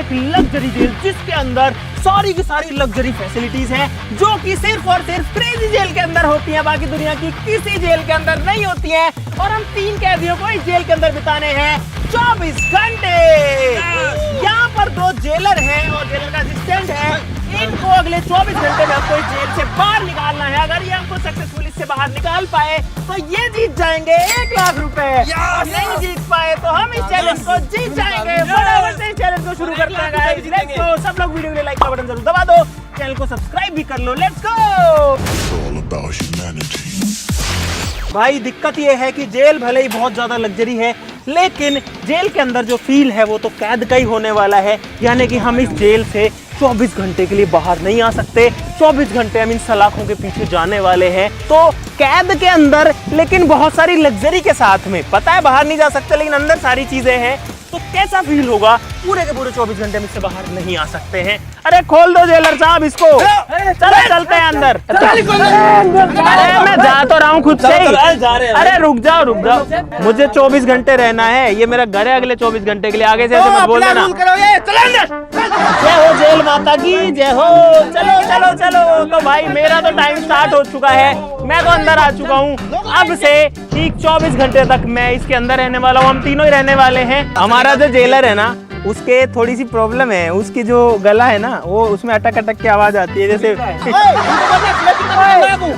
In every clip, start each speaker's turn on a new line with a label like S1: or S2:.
S1: एक luxury jail जिसके अंदर सारी की सारी लग्जरी फैसिलिटीज हैं जो कि सिर्फ और सिर्फ क्रेजी जेल के अंदर होती हैं, बाकी दुनिया की किसी जेल के अंदर नहीं होती हैं। और हम 3 कैदियों को इस जेल के अंदर बिताने हैं 24 घंटे। यहाँ पर 2 जेलर हैं और जेलर का असिस्टेंट है। इनको अगले 24 घंटे में हमको इस जेल से बाहर निकालना है। अगर ये हमको सक्सेसफुल इससे बाहर निकाल पाए तो ये जीत जाएंगे 1 लाख रुपए। और नहीं जीत पाए तो हम इस चैलेंज को जीत जाएंगे। फटाफट से इस चैलेंज को शुरू करते हैं गाइस। Let's go. सब लोग वीडियो के लिए लाइक का बटन जरूर दबा दो, चैनल को सब्सक्राइब भी कर लो। Let's go. भाई दिक्कत ये है कि जेल भले ही बहुत ज्यादा लग्जरी है, लेकिन जेल के अंदर जो फील है वो तो कैद का ही होने वाला है। यानी कि हम इस जेल से 24 घंटे के लिए बाहर नहीं आ सकते। 24 घंटे हम इन सलाखों के पीछे जाने वाले हैं। तो कैद के अंदर लेकिन बहुत सारी लग्जरी के साथ में, पता है बाहर नहीं जा सकते लेकिन अंदर सारी चीजें हैं। तो कैसा फील होगा? पूरे के पूरे 24 घंटे में इससे बाहर नहीं आ सकते हैं। अरे खोल दो जेलर साहब इसको। चलो चलते हैं अंदर। अरे मैं जा तो रहा हूँ खुद से ही। अरे रुक जाओ मुझे 24 घंटे रहना है। ये मेरा घर है अगले 24 घंटे के लिए। आगे से ऐसे मत बोल देना। जय हो जेल माता की जय हो। चलो चलो चलो। तो भाई मेरा तो टाइम स्टार्ट हो चुका है, मैं तो अंदर आ चुका हूँ। अब से ठीक 24 घंटे तक मैं इसके अंदर रहने वाला हूँ। हम तीनों ही रहने वाले हैं। हमारा जो जेलर है ना उसके थोड़ी सी प्रॉब्लम है। उसकी जो गला है ना वो उसमें अटक अटक की आवाज आती है जैसे।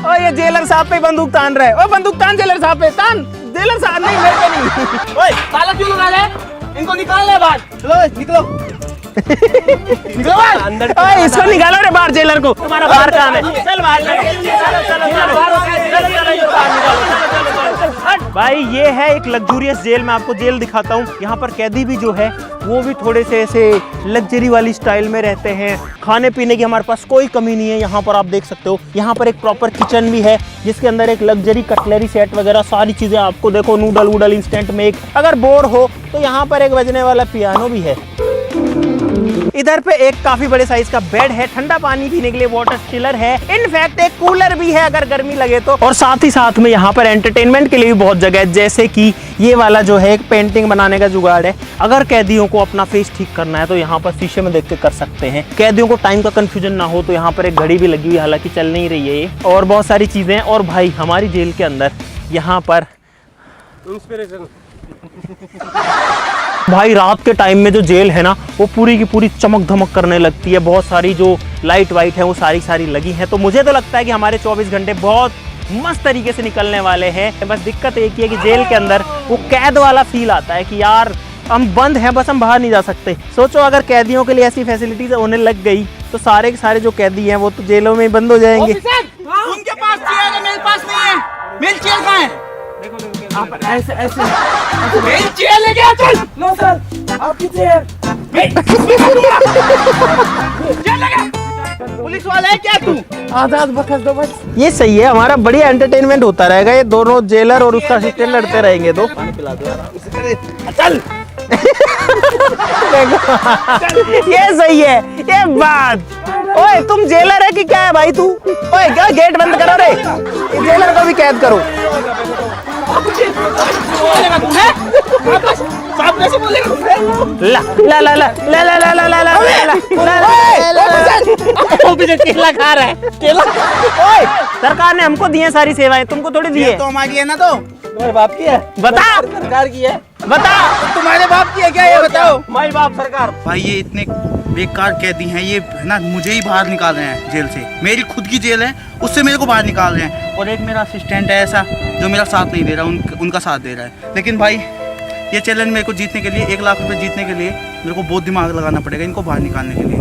S1: ओ ये जेलर साहब पे बंदूक तान रहा है। ओ बंदूक तान जेलर साहब पे तान। जेलर साहब नहीं मेरे पे नहीं। ओए ताला क्यों लगा ले? इनको निकाल ले बाहर। चलो निकलो निकलो अंदर। ओए इसको निकालो रे बाहर जेलर को। तुम्हारा बाहर काम है। चल बाहर भाई ये है एक लग्जूरियस जेल। मैं आपको जेल दिखाता हूँ। यहाँ पर कैदी भी जो है वो भी थोड़े से ऐसे लग्जरी वाली स्टाइल में रहते हैं। खाने पीने की हमारे पास कोई कमी नहीं है। यहाँ पर आप देख सकते हो यहाँ पर एक प्रॉपर किचन भी है जिसके अंदर एक लग्जरी कटलरी सेट वगैरह सारी चीजें आपको देखो। नूडल वूडल इंस्टेंट में। अगर बोर हो तो यहाँ पर एक बजने वाला पियानो भी है। इधर पे एक काफी बड़े साइज का बेड है। ठंडा पानी पीने के लिए वाटर चिलर है। इनफैक्ट एक कूलर भी है अगर गर्मी लगे तो। और साथ ही साथ में यहाँ पर एंटरटेनमेंट के लिए भी बहुत जगह है। जैसे कि ये वाला जो है एक पेंटिंग बनाने का जुगाड़ है। अगर कैदियों को अपना फेस ठीक करना है तो यहाँ पर शीशे में देख के कर सकते हैं। कैदियों को टाइम का कंफ्यूजन ना हो तो यहाँ पर एक घड़ी भी लगी हुई है, हालांकि चल नहीं रही है ये। और बहुत सारी चीजें। और भाई हमारी जेल के अंदर यहाँ पर भाई रात के टाइम में जो जेल है ना वो पूरी की पूरी चमक धमक करने लगती है। बहुत सारी जो लाइट वाइट है वो सारी लगी है। तो मुझे तो लगता है कि हमारे 24 घंटे बहुत मस्त तरीके से निकलने वाले हैं। बस दिक्कत एक ही है कि जेल के अंदर वो कैद वाला फील आता है कि यार हम बंद हैं, बस हम बाहर नहीं जा सकते। सोचो अगर कैदियों के लिए ऐसी फैसिलिटीज होने लग गई तो सारे के सारे जो कैदी हैं वो तो जेलों में बंद हो जाएंगे।
S2: उनके पास चेयर है, मेरे पास नहीं है। मेरी चेयर कहाँ है?
S3: आप ऐसे ऐसे
S2: मेरी चेयर लेके आ। चल
S3: लो सर आपकी चेयर।
S2: पुलिस वाला है क्या तू?
S3: आजाद बखस दो बस।
S1: ये सही है, हमारा बढ़िया एंटरटेनमेंट होता रहेगा। ये दोनों जेलर और उसका असिस्टेंट लड़ते रहेंगे। तो
S2: चल
S1: ये सही है ये बात। ओए तुम जेलर है कि क्या है भाई तू? ओए क्या गेट बंद करो रे। जेलर को भी कैद करो। ला ला ला ला ला ला ला ला ला ला केला खा रहा है केला। ओए सरकार ने हमको दी है सारी सेवाएं, तुमको थोड़ी दी है।
S2: तो हमारी है ना। तो
S3: मेरे बाप की है।
S1: बता
S3: सरकार की है।
S1: बता
S2: तुम्हारे बाप की है क्या? ये बताओ।
S3: माई बाप सरकार।
S2: भाई ये इतने बेकार कैदी हैं, ये है ना मुझे ही बाहर निकाल रहे हैं जेल से। मेरी खुद की जेल है उससे मेरे को बाहर निकाल रहे हैं। और एक मेरा असिस्टेंट है ऐसा जो मेरा साथ नहीं दे रहा, उनका साथ दे रहा है। लेकिन भाई ये चैलेंज मेरे को जीतने के लिए 1 लाख रुपए जीतने के लिए मेरे को बहुत दिमाग लगाना पड़ेगा इनको बाहर निकालने के लिए।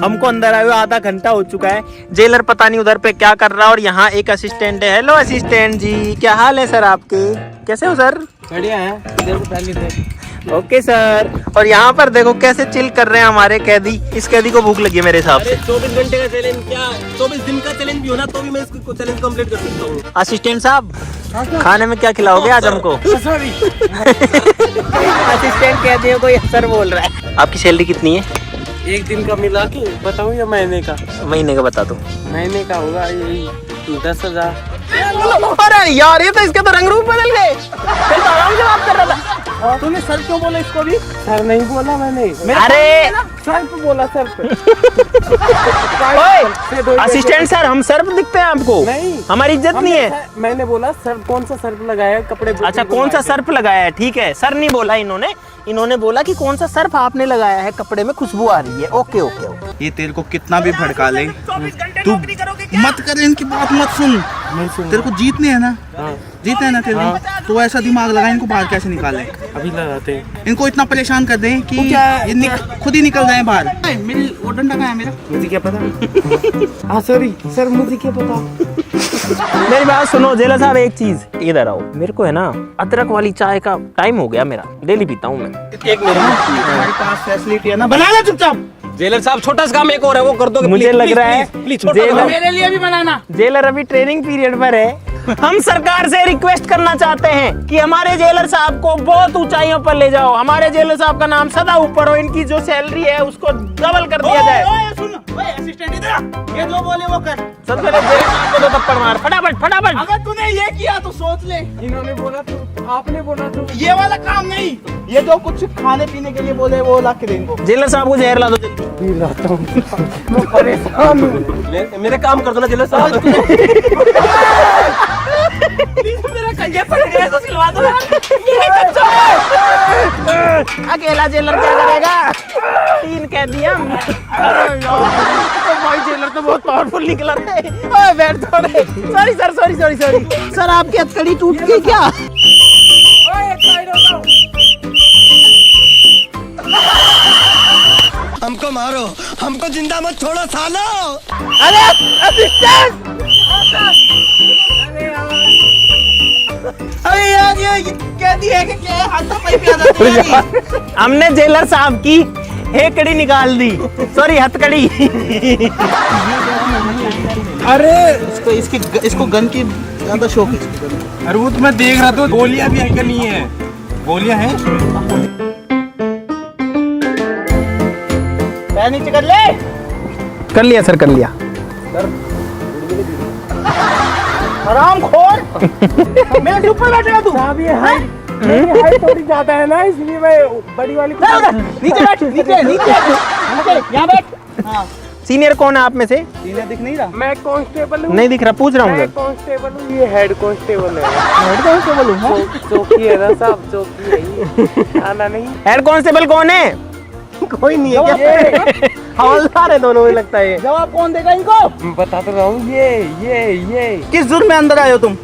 S1: हमको अंदर आए हुए आधा घंटा हो चुका है। जेलर पता नहीं उधर पे क्या कर रहा है। और यहाँ एक असिस्टेंट है। हेलो असिस्टेंट जी, क्या हाल है सर आपके? कैसे हो सर?
S3: बढ़िया है। इधर को पहले थे।
S1: Okay sir. और यहाँ पर देखो कैसे चिल कर रहे हैं हमारे कैदी। इस कैदी को भूख लगी है मेरे हिसाब से।
S3: 24 घंटे का चैलेंज क्या 24 दिन का चैलेंज भी हो ना तो भी मैं इसको चैलेंज कंप्लीट कर सकता हूँ।
S1: असिस्टेंट साहब खाने में क्या खिलाओगे आज हमको? असिस्टेंट कैदियों को ये सर बोल रहा है। आपकी सैलरी कितनी है?
S3: 1 दिन का मिला के बताऊँ या महीने का?
S1: महीने का बता दो।
S3: महीने का होगा यही 10,000।
S1: अरे यार ये तो इसके तो रंग रूप बदल गए। फिर तो आराम से बात कर रहा था।
S3: तूने सर क्यों बोला इसको भी? सर नहीं बोला मैंने।
S1: अरे
S3: सर्फ बोला सर्फ।
S1: असिस्टेंट सर, हम सर्फ दिखते हैं आपको?
S3: नहीं,
S1: हमारी इज्जत नहीं है।
S3: मैंने बोला सर्फ, कौन सा सर्फ लगाया कपड़े?
S1: अच्छा, कौन सा सर्फ लगाया है? ठीक है, सर नहीं बोला इन्होंने बोला कि कौन सा सर्फ आपने लगाया है, कपड़े में खुशबू आ रही है। Okay okay okay.
S2: ये तेरे को कितना भी भड़का ले, तू मत कर, इनकी बात मत सुन। तेरे को जीतने है ना, जीतने है ना तेरे को, तो ऐसा दिमाग लगा, इनको बाहर कैसे निकाले?
S3: अभी लगाते हैं।
S2: इनको इतना परेशान कर दें कि ये खुद ही निकल जाए बाहर। मेरी वो डंडा कहाँ है मेरा?
S3: मुझे क्या पता। हाँ सॉरी सर, मुझे क्या पता।
S1: मेरी बात सुनो जेलर साहब, एक चीज इधर आओ। मेरे को है ना अदरक वाली चाय का टाइम हो गया, मेरा डेली पीता हूँ मैं।
S3: एक मिनट,
S2: हमारे पास फैसिलिटी है ना, बना ले चुपचाप।
S3: जेलर साहब छोटा सा काम एक और है, वो कर दो।
S1: मुझे लग रहा है
S2: मेरे लिए भी बनाना।
S1: जेलर अभी ट्रेनिंग पीरियड पर है। हम सरकार से रिक्वेस्ट करना चाहते हैं कि हमारे जेलर साहब को बहुत ऊंचाइयों पर ले जाओ। हमारे जेलर साहब का नाम सदा ऊपर हो, इनकी जो सैलरी है उसको डबल कर दिया जाए।
S2: असिस्टेंट इधर आ, ये जो बोले वो कर।
S1: सबसे पहले जेलर साहब को तो थप्पड़ मार, फटाफट फटाफट।
S2: अगर तूने ये किया तो सोच ले।
S3: इन्होंने बोला तो, आपने बोला तो।
S2: ये वाला काम नहीं, ये जो कुछ खाने पीने के लिए बोले वो ला के देंगे।
S1: जेलर साहब को जहर ला दो जल्दी।
S3: पी लाता हूँ, मैं परेशान हूँ। मेरे काम कर दो ना जेलर साहब।
S1: मेरा कंजे पड़ गया तो सिलवा दो। अकेला जेलर क्या करेगा? 3 कैदी हम। भाई जेलर तो बहुत पावरफुल निकला रे। ओए बैठ तो रे। सॉरी सर, सॉरी सर, आपकी हथकड़ी टूट गई क्या?
S3: ओए साइड हो जाओ।
S4: हमको मारो, हमको जिंदा मत छोड़ो सालो।
S1: अरे असिस्टेंट!
S2: अरे यार ये कैदी है कि क्या है? हाथापाई पे आ जाते हैं यार।
S1: हमने जेलर साहब की हेकड़ी निकाल दी, सॉरी हथकड़ी।
S3: अरे
S2: इसको गन की ज्यादा शौक है।
S3: अरे वो तो मैं देख रहा था, गोलियां भी है क्या? नहीं है, गोलियां हैं।
S2: पैर नीचे कर ले।
S1: कर लिया सर, कर लिया।
S2: आराम खोर। मेरे ऊपर बैठेगा तू।
S3: साहब ये हाइट थोड़ी ज्यादा है ना, इसलिए मैं बड़ी वाली।
S2: नीचे बैठ, नीचे यहाँ बैठ। हाँ,
S1: सीनियर कौन है आप में से?
S2: सीनियर दिख नहीं रहा?
S3: मैं कांस्टेबल हूँ।
S1: नहीं दिख रहा, पूछ रहा हूँ
S3: मैं
S1: सर।
S3: कांस्टेबल हूँ, ये हेड कांस्टेबल है।
S1: हेड कांस्टेबल हूँ।
S3: चौकी है ना साहब, चौकी है ये। आना नहीं।
S1: हेड कांस्टेबल कौन है? कोई नहीं है क्या? हवलदार है दोनों में लगता है।
S2: जवाब कौन देगा इनको?
S3: बता तो रहा हूँ, ये
S2: किस जुर्म में अंदर आए हो तुम?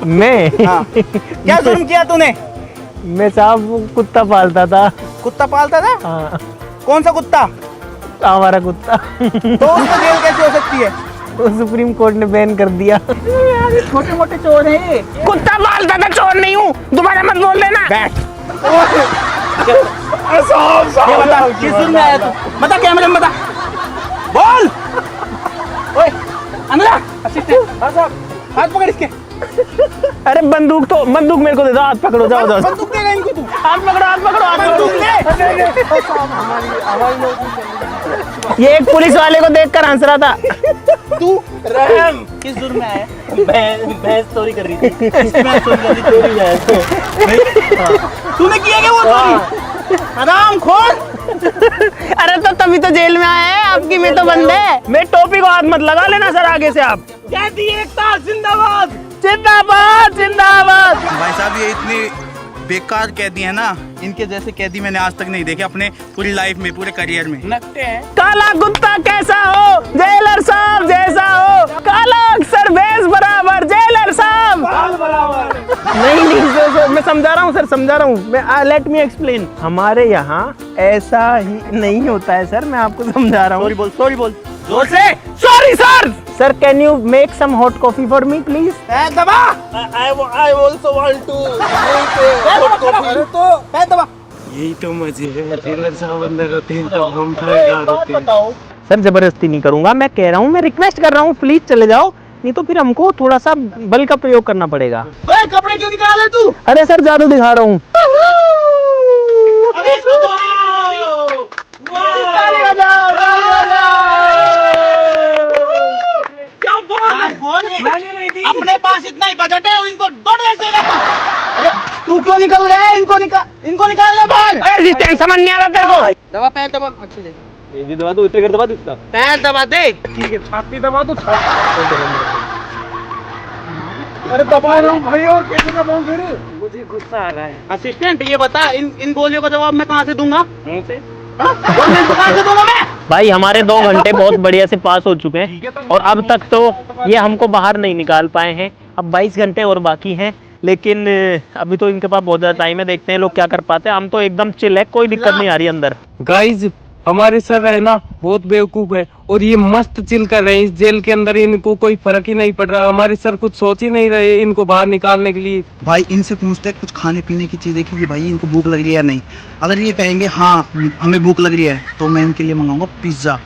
S1: मैं
S2: हाँ। क्या जुर्म किया तूने?
S1: मैं साहब कुत्ता पालता था।
S2: कुत्ता पालता था?
S1: हाँ,
S2: कौन सा कुत्ता?
S1: हमारा कुत्ता।
S2: तो उसको जेल कैसे हो सकती है?
S1: तो सुप्रीम कोर्ट ने बैन कर दिया।
S2: छोटे मोटे चोर हैं।
S1: कुत्ता पालता था, चोर नहीं हूँ। दोबारा मत बोल देना। बैठ।
S2: ये बता किस जुर्म में आया तू? बता, कैमरे में बता। बोल। ओए अंदर आ। असिस्टेंट हाथ पकड़ इसके।
S1: अरे बंदूक मेरे को दे दो, हाथ पकड़ो, जाओ जाओ।
S2: बंदूक देगा इनको तू?
S1: हाथ पकड़ो, हाथ पकड़ो, हाथ
S2: बंदूक
S1: पकड़ो।
S2: ले।
S1: ये एक पुलिस वाले को देखकर हंस रहा था।
S2: तू रहम किस जुर्म में आया? भैंस चोरी कर रही थी। चोरी है। तूने किया क्या वो चोरी? आराम खोर।
S1: अरे तो तभी तो जेल में आया है, आपकी में तो बंद है। मैं टोपी को हाथ मत लगा लेना सर आगे से आप।
S2: कहती एकता जिंदाबाद।
S1: जिंदाबाद जिंदाबाद।
S2: भाई साहब ये इतने बेकार कैदी है ना, इनके जैसे कैदी मैंने आज तक नहीं देखे अपने पूरी लाइफ में, पूरे करियर में।
S3: लगते हैं।
S1: काला कुत्ता कैसा हो, जेलर साहब जैसा हो। काला अक्सर भैंस बराबर, जेलर साहब
S3: बराबर।
S1: नहीं सर, मैं समझा रहा हूँ सर, समझा रहा हूँ मैं। Let me explain. हमारे यहाँ ऐसा ही नहीं होता है सर, मैं आपको समझा रहा हूँ।
S2: सॉरी बोल जोर से।
S1: Sorry sir. Sir can you make some hot coffee for me please?
S2: दबा। I also want to hot coffee। अरे तो पैर दबा।
S3: यही तो मजे है, जेलर साहब अंदर होते हैं तो हम बाहर होते हैं।
S1: सर जबरदस्ती नहीं करूंगा, मैं कह रहा हूँ, मैं रिक्वेस्ट कर रहा हूँ, प्लीज चले जाओ, नहीं तो फिर हमको थोड़ा सा बल का प्रयोग करना पड़ेगा।
S2: कपड़े क्यों निकाल रहे तू?
S1: अरे सर जादू दिखा रहा हूँ।
S2: अपने पास इतना ही बजट है, इनको तू क्यों निकल रहा है? इनको निकाल ले बाहर।
S1: समझ नहीं आ रहा तेरे को?
S3: दवा पैर दबा अच्छे से। ये भी दबा दो, ट्रिगर दबा दो इसका।
S2: पैर दबा दे।
S3: ठीक है, छाती दबा दो। अरे दबा रहा हूँ भाई, और कैसे दबाऊं फिर? मुझे गुस्सा आ रहा है।
S2: असिस्टेंट ये बता, इन गोलियों का जवाब मैं कहाँ से दूंगा?
S3: मुंह से।
S2: कहाँ से दूंगा मैं?
S1: भाई हमारे 2 घंटे बहुत बढ़िया से पास हो चुके हैं और अब तक तो ये हमको बाहर नहीं निकाल पाए हैं। अब 22 घंटे और बाकी हैं, लेकिन अभी तो इनके पास बहुत ज़्यादा टाइम है। देखते हैं लोग क्या कर पाते हैं। हम तो एकदम चिल है, कोई दिक्कत नहीं आ रही अंदर।
S3: गाइज हमारे सर है ना बहुत बेवकूफ है और ये मस्त चिल कर रहे हैं इस जेल के अंदर। इनको कोई फर्क ही नहीं पड़ रहा। हमारे सर कुछ सोच ही नहीं रहे इनको बाहर निकालने के लिए।
S2: भाई इनसे पूछते हैं कुछ खाने पीने की चीज़ देखिए भाई इनको भूख लग रही है या नहीं। अगर ये कहेंगे हाँ हमें भूख लग रही है तो मैं इनके लिए मंगाऊंगा पिज्ज़ा,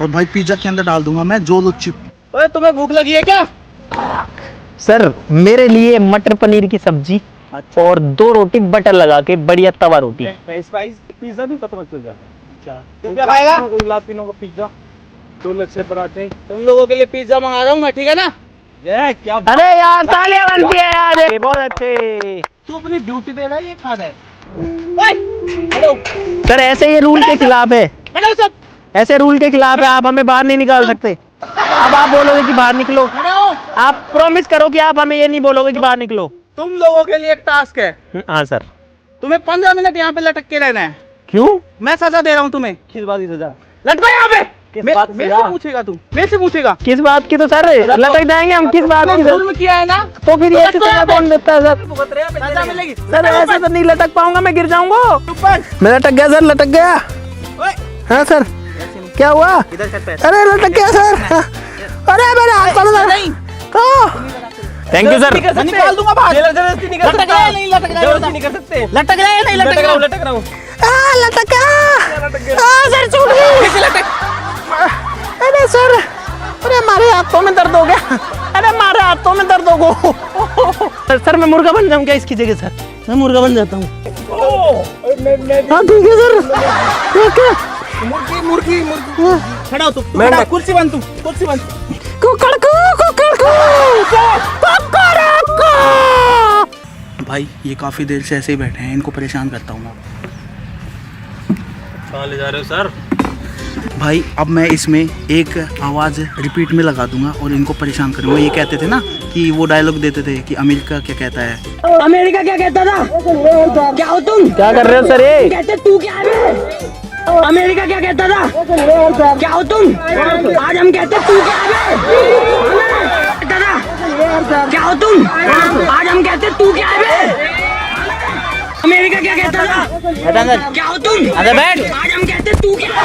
S2: और भाई पिज्ज़ा के अंदर डाल दूंगा मैं जोलो चिप।
S3: ओए तुम्हें भूख लगी है क्या?
S1: सर मेरे लिए मटर पनीर की सब्जी और 2 रोटी बटर लगा के, बढ़िया तवा रोटी।
S3: स्पाइस पिज्जा भी खत्म हो जाएगा।
S2: क्या खाएगा?
S3: लातिनों का पिज्जा, 2 लच्छे पराठे।
S2: तुम लोगों के लिए पिज्जा मंगा रहा हूँ मैं, ठीक है ना?
S3: ये क्या?
S1: अरे यार तालियां बनती है यार, ये बहुत अच्छे।
S3: तू अपनी ड्यूटी दे रहा है, ये खा रहा है।
S1: सर ऐसे ये रूल के खिलाफ है,
S2: हेलो सब।
S1: ऐसे रूल के खिलाफ है। आप हमें बाहर नहीं निकाल सकते। अब आप बोलोगे कि बाहर निकलो, आप प्रॉमिस करो कि आप हमें ये नहीं बोलोगे कि बाहर निकलो।
S2: तुम लोगों के लिए एक टास्क है,
S1: हाँ सर।
S2: तुम्हें 15 मिनट यहाँ पे लटक के रहना है।
S1: क्यों?
S2: मैं सजा दे रहा हूँ तुम्हें।
S3: किस बात की सजा?
S2: लटको यहाँ पे।
S3: किस बात की
S2: मेरे
S3: सजा?
S2: से पूछेगा तू, मेरे से पूछेगा।
S1: किस बात की? तो सर लटक जाएंगे हम। किस बात की?
S2: जुर्म किया है ना,
S1: तो फिर ये सजा कौन देता है सर?
S2: सजा मिलेगी।
S1: सर ऐसे तो नहीं लटक पाऊंगा, मैं गिर जाऊंगा। मैं लटक गया सर, लटक गया। हाँ सर क्या हुआ? अरे लटक गया सर। अरे मेरे हाथ पर नहीं। Thank you sir.
S2: मैं निकाल दूंगा बाहर।
S3: जबरदस्ती नहीं कर
S2: लटक
S3: सकता।
S2: रहा है नहीं लटक रहा है?
S3: जबरदस्ती नहीं कर सकते।
S2: लटक रहा है नहीं लटक रहा?
S3: लटक रहा हूँ।
S1: लटका। सर छूट गई। अरे सर, अरे हमारे हाथों में दर्द हो गया। अरे हमारे हाथों में दर्द हो गया। सर मैं मुर्गा बन जाऊँ क्या इसकी जगह? सर मैं मुर्गा बन जाता हूँ। हाँ ठीक है सर, ठीक है।
S2: मुर्गी मुर्गी मुर्गी। खड़ा हो तू, खड़ा, कुर्सी बन तू, कुर्सी बन। भाई ये काफी देर से ऐसे ही बैठे हैं, इनको परेशान करता हूँ मैं।
S3: कहाँ ले जा रहे हो सर?
S2: भाई अब मैं इसमें एक आवाज़ रिपीट में लगा दूंगा और इनको परेशान करूंगा। ये कहते थे ना कि वो डायलॉग देते थे कि अमेरिका क्या कहता है।
S5: अमेरिका क्या कहता था? क्या हो तुम?
S1: क्या कर रहे हो सर? ये
S5: कहते तू क्या है? अमेरिका क्या कहता था? क्या हो तुम? आज हम कहते तू क्या है? कहता था? क्या हो तुम? आज हम कहते तू क्या है? अमेरिका क्या कहता था? क्या हो तुम?
S1: अरे बैठ।
S5: आज हम कहते तू क्या है?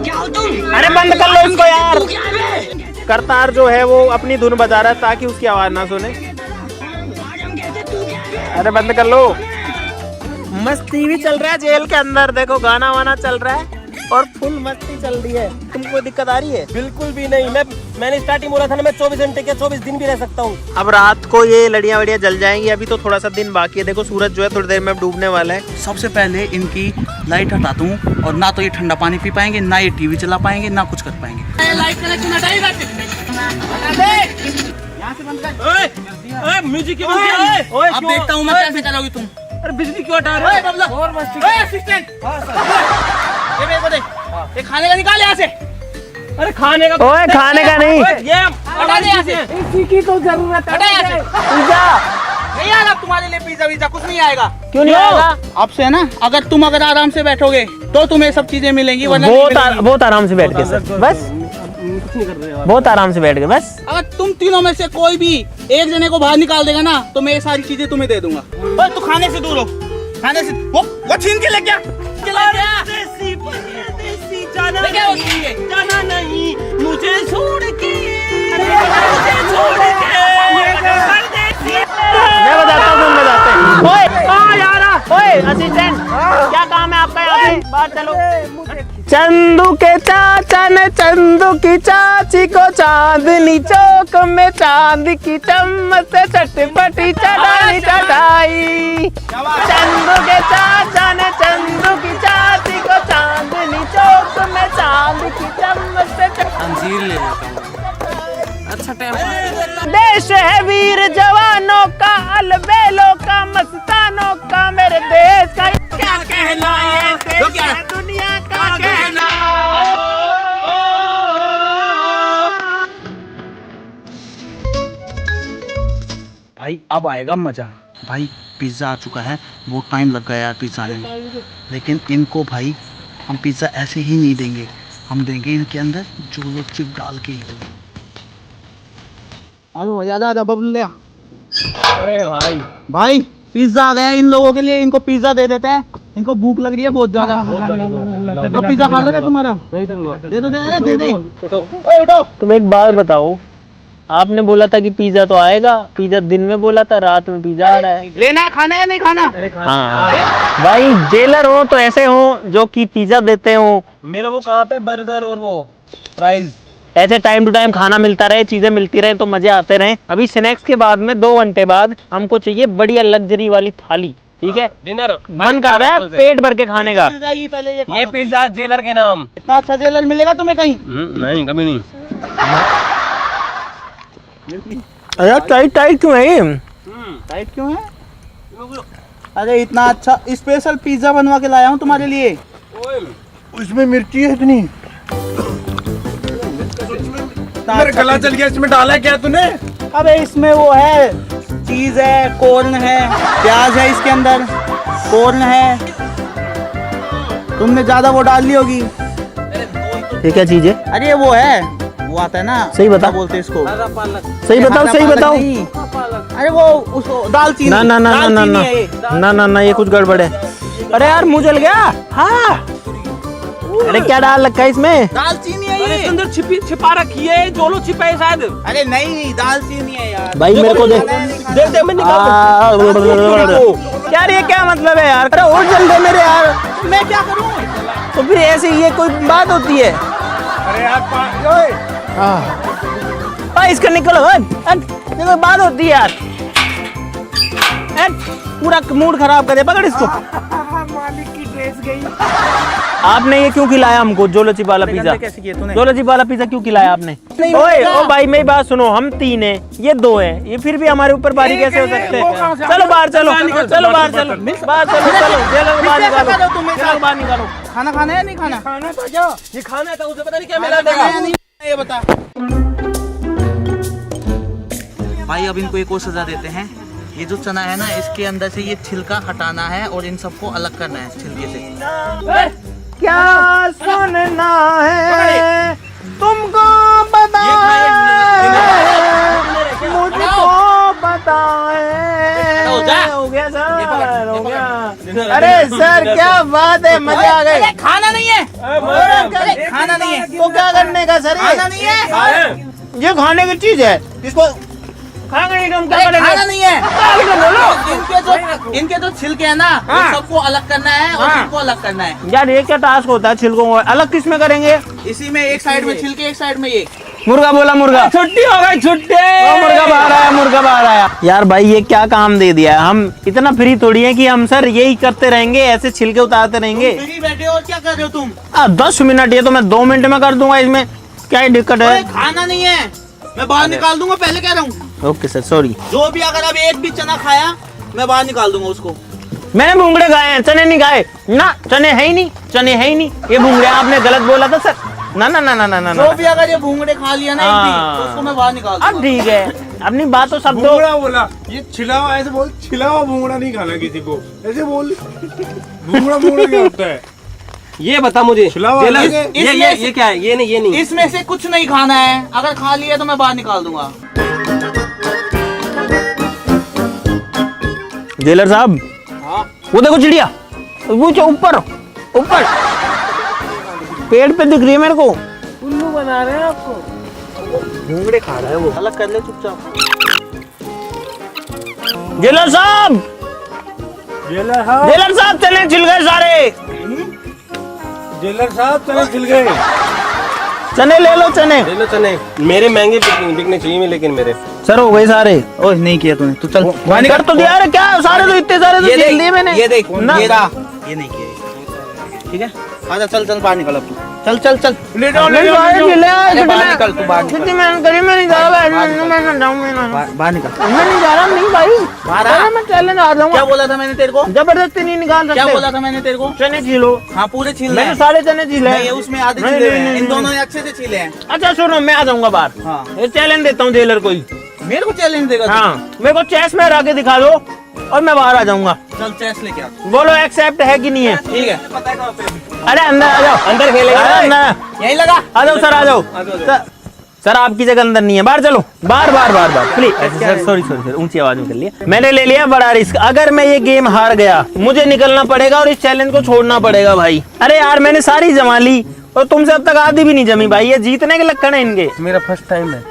S5: क्या हो तुम?
S1: अरे बंद कर लो इसको यार।
S5: तू क्या है?
S1: करतार जो है वो अपनी धुन बजा रहा है ताकि उसकी आवाज ना सुने।
S5: आज हम कहते तू क्या है?
S1: अरे बंद कर लो। मस्ती भी चल रहा है जेल के अंदर, देखो गाना वाना चल रहा है और फुल मस्ती चल रही है। तुमको कोई दिक्कत आ रही है?
S3: बिल्कुल भी नहीं। मैंने स्टार्टिंग बोला था ना, मैं 24 घंटे के 24 दिन भी रह सकता हूँ।
S1: अब रात को ये लड़ियां वड़ियां जल जाएंगी। अभी तो थोड़ा सा दिन बाकी है। देखो सूरज जो है थोड़ी देर में डूबने वाला है।
S2: सबसे पहले इनकी लाइट हटाता हूँ और ना तो ये ठंडा पानी पी पाएंगे, ना ये टीवी चला पाएंगे, ना कुछ कर पाएंगे। लाइट कनेक्शन हटाइएगा। यहाँ से बंद कर।
S3: म्यूजिक क्यों बंद किया? ओए
S2: अब देखता हूँ मैं कैसे चलाओगी तुम।
S3: अरे बिजली क्यों हटा रहे हो?
S2: और मस्ती। असिस्टेंट ये मेरे को दे, ये खाने का निकाल यहाँ से।
S3: अरे खाने का?
S1: ओए खाने का नहीं,
S3: ये
S2: हटा दे यहाँ से।
S3: इसी की तो जरूरत है।
S2: हटा यहाँ से।
S1: पिज्जा।
S2: नहीं आएगा तुम्हारे लिए पिज्जा विज्जा कुछ नहीं आएगा।
S1: क्यों नहीं आएगा?
S2: अब से है ना, अगर तुम आराम से बैठोगे तो तुम्हें सब चीजें मिलेंगी, वरना नहीं मिलेंगी।
S1: बहुत आराम से बैठ के सर, बस बहुत आराम से बैठ के बस।
S2: अगर तुम तीनों में से कोई भी एक जने को बाहर निकाल देगा ना तो मैं ये सारी चीजें तुम्हें दे दूंगा। ओए तू खाने से दूर हो, खाने से वो छीन के ले गया।
S3: देसी परदेसी जाना नहीं, जाना नहीं मुझे छोड़ के, मुझे छोड़ के परदेसी।
S1: मैं बताता हूँ, तुम बताते हैं। ओए यार, ओए असिस्टेंट, क्या काम है आपका यहाँ पे? बाहर चलो। चंदू के चाचा ने चंदू की चाची को चांदनी चौक में चांद की चम्मच से चटपटी चटाई चटाई। चंदू के चाचा ने चंदू की चाची को चांदनी चौक में चांद की चम्मच से
S3: अंजीर ले लेता हूँ। अच्छा टाइम।
S1: देश है वीर जवानों का, अलबेलों का, मस्तानों का, मेरे देश का क्या कहना है दुनिया
S2: भाई अब आएगा मजा। भाई पिज़्ज़ा आ चुका है, बहुत टाइम लग गया यार पिज़्ज़ा आने में, लेकिन इनको भाई हम पिज़्ज़ा ऐसे ही नहीं देंगे, हम देंगे इनके अंदर जोलो चिप डाल के। ज़्यादा बबल ले।
S3: अरे भाई
S2: भाई पिज़्ज़ा आ गया इन लोगों के लिए, इनको पिज़्ज़ा दे देते हैं, इनको भूख लग रही है बहुत ज्यादा। तो पिज़्ज़ा खा लोगे तुम्हारा? दे दो।
S1: तुम एक बात बताओ, आपने बोला था कि पिज्जा तो आएगा, पिज्जा दिन में बोला था, रात में पिज्जा आ रहा है।
S2: लेना है, खाना है नहीं खाना?
S1: हाँ भाई, जेलर हो तो ऐसे हो जो कि पिज्जा देते हो।
S3: मेरे वो कहाँ पे बर्गर और वो फ्राइज।
S1: ऐसे टाइम टू टाइम खाना मिलता रहे, चीजें मिलती रहे तो मजे आते रहे। अभी स्नैक्स के बाद में 2 घंटे बाद हमको चाहिए बढ़िया लग्जरी वाली थाली, ठीक है?
S3: डिनर
S1: मन कर रहा है पेट भर के खाने का।
S3: ये पिज्जा जेलर के नाम।
S2: इतना अच्छा जेलर मिलेगा तुम्हें कहीं?
S3: नहीं कभी नहीं।
S1: अरे टाइट टाइट क्यों है?
S2: टाइट क्यों है? अरे इतना अच्छा स्पेशल पिज्जा बनवा के लाया हूँ तुम्हारे लिए।
S4: उसमें मिर्ची है इतनी, मेरा गला चल गया। इसमें डाला क्या तूने?
S2: अबे इसमें वो है, चीज है, कॉर्न है, प्याज है इसके अंदर, कॉर्न है। तुमने ज्यादा वो डाल ली होगी।
S1: ये क्या चीज है?
S2: अरे वो है, वो आता है ना,
S1: सही बता।
S2: क्या बोलते हैं इसको?
S1: सही बताओ, सही
S2: हरा
S1: बताओ।
S2: पालक नहीं। अरे वो उसको दालचीनी।
S1: ना ना ना ना ना
S2: दालचीनी
S1: ना
S2: है ये।
S1: ना ना ना, ये कुछ गड़बड़ है। अरे यार मुंह जल गया। हाँ, अरे क्या डाल रखा है इसमें?
S2: दालचीनी है
S3: अरे
S2: ये।
S3: इसके अंदर छिपा रखी है, जोलो छिपा है शायद।
S2: अरे नहीं, दालचीनी है यार।
S1: भाई मेरे को दे।
S3: दे मैं
S1: यार ये क्या मतलब है यार? अरे और जल दे मेरे यार।
S2: मैं क्या करूँ?
S1: तो फिर ऐसे ये कोई बात होती है?
S4: अरे यार
S1: भाई इसका निकलो, ये कोई बात होती है यार? पूरा मूड खराब करे, पकड़ इसको।
S4: मालिक की ड्रेस गई।
S1: आपने ये क्यों खिलाया हमको जोलो चिप वाला पिज्जा?
S2: कैसे किए तूने?
S1: जोलो चिप वाला पिज्जा क्यों खिलाया आपने? ओए ओ भाई मेरी बात सुनो, हम 3 हैं, ये 2 हैं, ये फिर भी हमारे ऊपर बारी कैसे हो सकते हैं? चलो बाहर चलो, चलो बाहर चलो, बाहर चलो, चलो जेल में बाहर निकालो, जेल में बाहर निकालो।
S2: खाना खाना है नहीं खाना?
S4: खाना था क्या?
S3: ये खाना था, उसे पता नहीं क्या मिला
S2: खाना है
S3: था।
S2: नहीं, ये बता। भाई अब इनको एक और सजा देते हैं। ये जो चना है ना, इसके अंदर से ये छिलका हटाना है और इन सबको अलग करना है छिलके से।
S1: क्या सुनना है तुमको बताए, मुझको बताए। हो गया सर, हो गया। अरे सर क्या बात है, मजा आ गए।
S2: खाना नहीं है, खाना नहीं है
S1: तो क्या करने का सर?
S2: खाना नहीं है,
S1: ये खाने की चीज है, इसको खाएंगे नहीं तो हम क्या करेंगे?
S2: खाना नहीं है।
S1: बोलो।
S2: इनके जो छिलके है ना, वो सबको अलग करना है और इनको अलग करना है।
S1: यार ये क्या टास्क होता है छिलकों को अलग किस में करेंगे?
S2: इसी में एक साइड में छिलके, एक साइड में ये।
S1: मुर्गा बोला मुर्गा।
S3: छुट्टी हो गई, छुट्टी।
S1: मुर्गा बाहर आया, मुर्गा बाहर आया। यार भाई ये क्या काम दे दिया है? हम इतना फ्री थोड़ी है कि हम सर यही करते रहेंगे, ऐसे छिलके उतारते रहेंगे।
S2: फ्री बैठे हो और क्या कर रहे हो तुम?
S1: 10 मिनट, ये तो मैं 2 मिनट में कर दूंगा, इसमें क्या दिक्कत है?
S2: खाना नहीं है, मैं बाहर निकाल दूंगा, पहले कह रहा हूँ।
S1: Okay sir, sorry.
S2: जो भी अगर अब एक भी चना खाया, मैं बाहर निकाल दूंगा उसको।
S1: मैंने भूंगड़े खाए हैं, चने नहीं खाए ना। चने है ही नहीं, चने है ही नहीं, ये भूंगड़े आपने गलत बोला था सर। ना ना ना ना ना ना,
S2: जो भी अगर ये भूंगड़े खा लिया ना एक भी, तो उसको मैं बाहर निकाल दूंगा।
S1: अब ठीक है, अपनी बात तो सब दो।
S4: भूंगड़ा बोला, ये छिला हुआ ऐसे बोल, छिला हुआ भूंगड़ा नहीं खाना किसी को, ऐसे बोल। भूंगड़ा भूंगड़ा क्या होता है?
S3: ये बता मुझे,
S4: छिला हुआ
S3: जेलर,
S4: लगे।
S3: ये क्या है? ये नहीं, ये नहीं।
S2: इसमें से कुछ नहीं खाना है, अगर खा लिया तो मैं बाहर निकाल दूंगा।
S1: जेलर साहब, वो देखो चिड़िया, वो जो ऊपर ऊपर पेड़ पे दिख रही है मेरे को।
S3: उल्लू बना रहे हैं आपको।
S1: भूंगड़े खा रहा है वो।
S2: अलग कर ले चुपचाप।
S1: जेलर साहब,
S4: जेलर साहब,
S1: जेलर साहब चले छिल गए सारे।
S4: जेलर साहब चने छिल गए।
S1: चने ले लो, चने
S3: ले लो चने। मेरे महंगे बिकने चाहिए, लेकिन मेरे
S1: सर हो गए सारे।
S2: ओह नहीं किया तूने, तू चल बाहर
S1: कर तो दिया। अरे क्या सारे तो इतने सारे तो झेल दिए मैंने।
S2: ये देख,
S1: ना।
S2: ये नहीं किया, ठीक है? आजा चल चल बाहर निकल अब तू। चल चल चल
S4: ले जाओ, ले
S1: नहीं,
S4: जाओ,
S1: बाहर
S4: ले जाओ।
S1: झेले,
S2: अरे बाहर
S1: कितने-
S2: निकल, तू बाहर निकल।
S1: कितनी मेहनत करी, मैं नहीं जा रहा, मैं जाऊंगा नहीं।
S2: बाहर निकल।
S1: मैं नहीं जा रहा, नहीं भाई।
S2: बाहर आ।
S1: अरे मैं चैलेंज आ
S2: क्या
S1: जाऊंगा।
S2: बोला था मैंने तेरे को?
S1: जबरदस्ती नहीं निकाल सकते।
S2: क्या बोला था मैंने तेरे को?
S1: चने छीलो।
S2: हाँ पूरे छील
S1: मैंने सारे चने छीले।
S2: नहीं, उसमें आधे
S1: नहीं,
S2: छीले
S1: नहीं,
S2: हैं,
S1: नहीं,
S2: इन
S1: नहीं।
S2: दोनों ने अच्छे से छीले हैं।
S1: अच्छा सुनो, मैं आ जाऊंगा बाहर।
S2: हाँ।
S1: ये चैलेंज देता हूँ जेलर को ही।
S2: मेरे को चैलेंज देगा तू?
S1: हाँ, मेरे को चेस में हरा के दिखा दो और मैं बाहर आ जाऊंगा।
S2: चल चेस लेके आ।
S1: बोलो एक्सेप्ट है कि नहीं है?
S2: ठीक है, पता है कहाँ पे?
S1: अरे अंदर आ जाओ, अंदर खेलेगा। अंदर
S2: यही लगा।
S1: आ जाओ सर, आ जाओ सर, आपकी जगह अंदर नहीं है, बाहर चलो, बाहर बाहर बाहर बाहर please. Sir sorry sorry sir, ऊंची आवाज में कर लिया मैंने, ले लिया बड़ा रिस्क। अगर मैं ये गेम हार गया मुझे निकलना पड़ेगा और इस चैलेंज को छोड़ना पड़ेगा भाई। अरे यार मैंने सारी जमा ली और तुमसे अब तक आधी भी नहीं जमी भाई, ये जीतने के लक्षण है इनके।
S3: मेरा फर्स्ट टाइम है।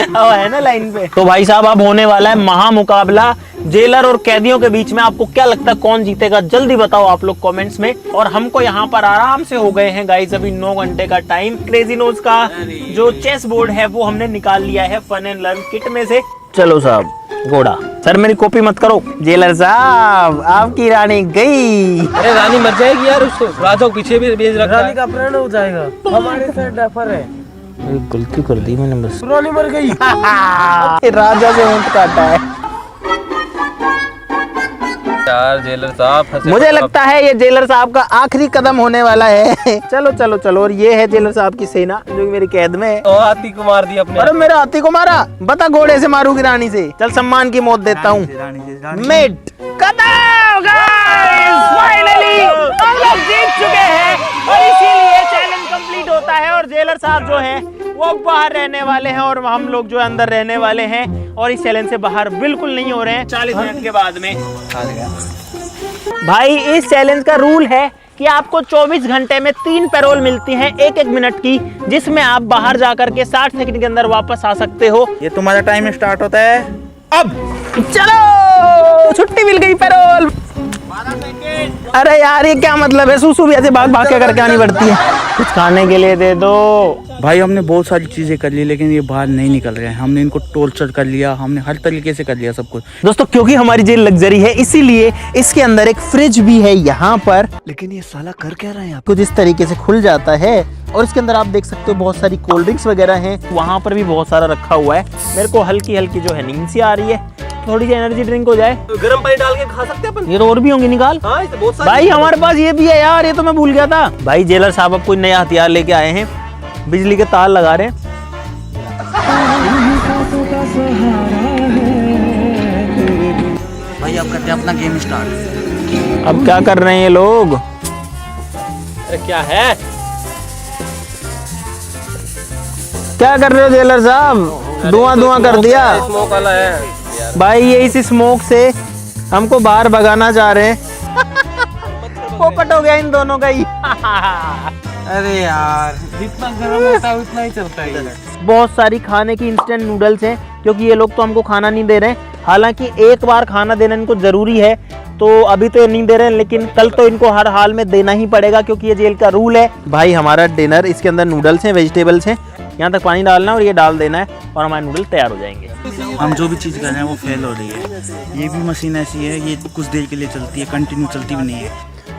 S1: अब है ना लाइन पे। तो भाई साहब अब होने वाला है महामुकाबला जेलर और कैदियों के बीच में। आपको क्या लगता है कौन जीतेगा? जल्दी बताओ आप लोग कमेंट्स में। और हमको यहाँ पर आराम से हो गए हैं गाइस अभी 9 घंटे का टाइम। क्रेजी नोज का जो चेस बोर्ड है वो हमने निकाल लिया है फन एंड लर्न किट में से। चलो साहब घोड़ा, सर मेरी कॉपी मत करो। जेलर साहब आपकी रानी गई।
S3: अरे रानी मर जाएगी यार, उसको राजा को पीछे भी भेज रखा है। रानी का प्राण हो जाएगा, हमारे साथ डफर है।
S1: गलती कर दी मैंने बस।
S3: रानी मर गई।
S1: राजा से ऊंट काटा है
S3: यार जेलर साहब फंसे।
S1: मुझे लगता है ये जेलर साहब का आखिरी कदम होने वाला है। चलो चलो चलो, और ये है जेलर साहब की सेना जो कि मेरी कैद में है।
S3: तो हाथी को मार दिया अपने।
S1: अरे मेरे हाथी को मारा, बता घोड़े से मारूंगी रानी से। चल सम्मान की मौत देता हूँ। मेट फाइनली हम लोग जीत चुके हैं और इसीलिए चैलेंज कंप्लीट होता है। और जेलर साहब जो है वो बाहर रहने वाले हैं और हम लोग जो अंदर रहने वाले हैं और इस चैलेंज से बाहर बिल्कुल नहीं हो रहे हैं 40 मिनट के बाद में। भाई इस चैलेंज का रूल है कि आपको 24 घंटे में 3 पैरोल मिलती हैं 1-1 मिनट की, जिसमें आप बाहर जाकर के 60 सेकंड के अंदर वापस आ सकते हो।
S2: ये तुम्हारा टाइम स्टार्ट होता है अब।
S1: चलो छुट्टी मिल गई पैरोल। अरे यार ये क्या मतलब है, सुसु भी ऐसे भाग भाग के करके आनी पड़ती है। कुछ खाने के लिए दे दो।
S2: भाई हमने बहुत सारी चीजें कर ली लेकिन ये बाहर नहीं निकल रहे हैं। हमने इनको टॉर्चर कर लिया, हमने हर तरीके से कर लिया सब कुछ।
S1: दोस्तों क्योंकि हमारी जेल लग्जरी है इसीलिए इसके अंदर एक फ्रिज भी है यहाँ पर। लेकिन ये साला कर क्या रहा है? आपको जिस तरीके से खुल जाता है और इसके अंदर आप देख सकते हो बहुत सारी कोल्ड ड्रिंक्स वगैरह हैं। वहाँ पर भी बहुत सारा रखा हुआ है। मेरे को हल्की हल्की जो है नींद सी आ रही है, थोड़ी सी एनर्जी ड्रिंक हो जाए।
S3: गर्म पानी डाल के खा सकते हैं अपन।
S1: ये तो और भी होंगे, निकाल।
S3: हाँ, बहुत सारी
S1: भाई हमारे पास ये भी है यार, ये तो मैं भूल गया था। भाई जेलर साहब अब कोई नया हथियार लेके आए हैं, बिजली के तार लगा रहे हैं।
S2: भाई अब करते हैं अपना गेम स्टार्ट।
S1: अब क्या कर रहे हैं ये लोग?
S3: अरे क्या है?
S1: क्या कर रहे हो जेलर साहब? धुआं कर दिया।
S3: स्मोक वाला है
S1: भाई ये इस स्मोक से हमको बाहर भगाना चाह रहे हैं। पोपट हो गया इन दोनों का ही।
S2: अरे यार
S3: जितना गर्म होता है उतना ही चलता है।
S1: बहुत सारी खाने की इंस्टेंट नूडल्स हैं क्योंकि ये लोग तो हमको खाना नहीं दे रहे हैं। हालांकि एक बार खाना देना इनको जरूरी है, तो अभी तो ये नहीं दे रहे हैं लेकिन कल तो इनको हर हाल में देना ही पड़ेगा क्योंकि ये जेल का रूल है। भाई हमारा डिनर, इसके अंदर नूडल्स हैं, वेजिटेबल्स हैं, यहाँ तक पानी डालना है और ये डाल देना है और हमारे नूडल्स तैयार हो जाएंगे।
S2: हम जो भी चीज़ कर रहे हैं वो फेल हो रही है। ये भी मशीन ऐसी है, ये कुछ देर के लिए चलती है, कंटिन्यू चलती भी नहीं है।